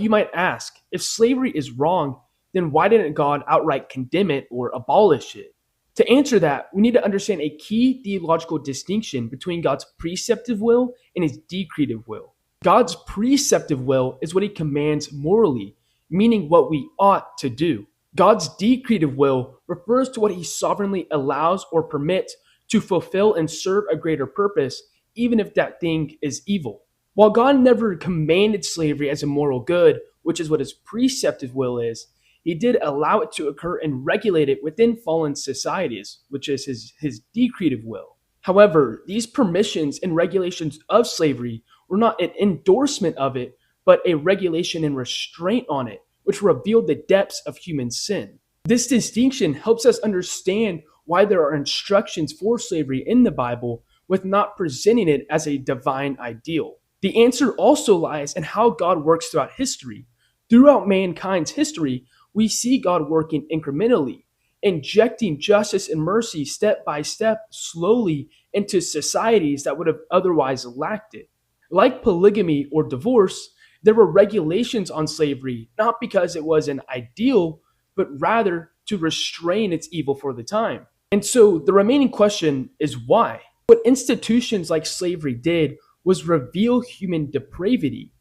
You might ask, if slavery is wrong, then why didn't God outright condemn it or abolish it? To answer that, we need to understand a key theological distinction between God's preceptive will and his decretive will. God's preceptive will is what he commands morally, meaning what we ought to do. God's decretive will refers to what he sovereignly allows or permits to fulfill and serve a greater purpose, even if that thing is evil. While God never commanded slavery as a moral good, which is what his preceptive will is, he did allow it to occur and regulate it within fallen societies, which is his decretive will. However, these permissions and regulations of slavery were not an endorsement of it, but a regulation and restraint on it, which revealed the depths of human sin. This distinction helps us understand why there are instructions for slavery in the Bible with not presenting it as a divine ideal. The answer also lies in how God works throughout history. Throughout mankind's history, we see God working incrementally, injecting justice and mercy step by step, slowly into societies that would have otherwise lacked it. Like polygamy or divorce, there were regulations on slavery, not because it was an ideal, but rather to restrain its evil for the time. And so the remaining question is why? What institutions like slavery did was reveal human depravity.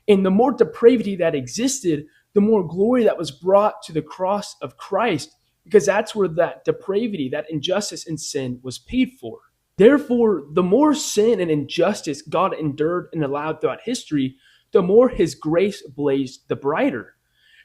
And the more depravity that existed, the more glory that was brought to the cross of Christ, because that's where that depravity, that injustice and sin was paid for. Therefore, the more sin and injustice God endured and allowed throughout history, the more his grace blazed the brighter.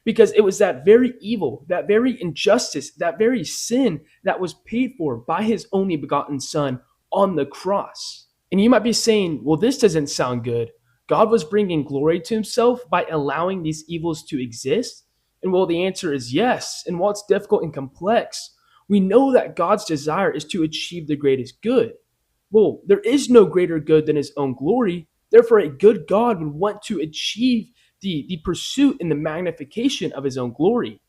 Because it was that very evil, that very injustice, that very sin that was paid for by his only begotten Son on the cross. And you might be saying, well, this doesn't sound good. God was bringing glory to himself by allowing these evils to exist? And well, the answer is yes. And while it's difficult and complex, we know that God's desire is to achieve the greatest good. Well, there is no greater good than his own glory. Therefore, a good God would want to achieve the pursuit and the magnification of his own glory.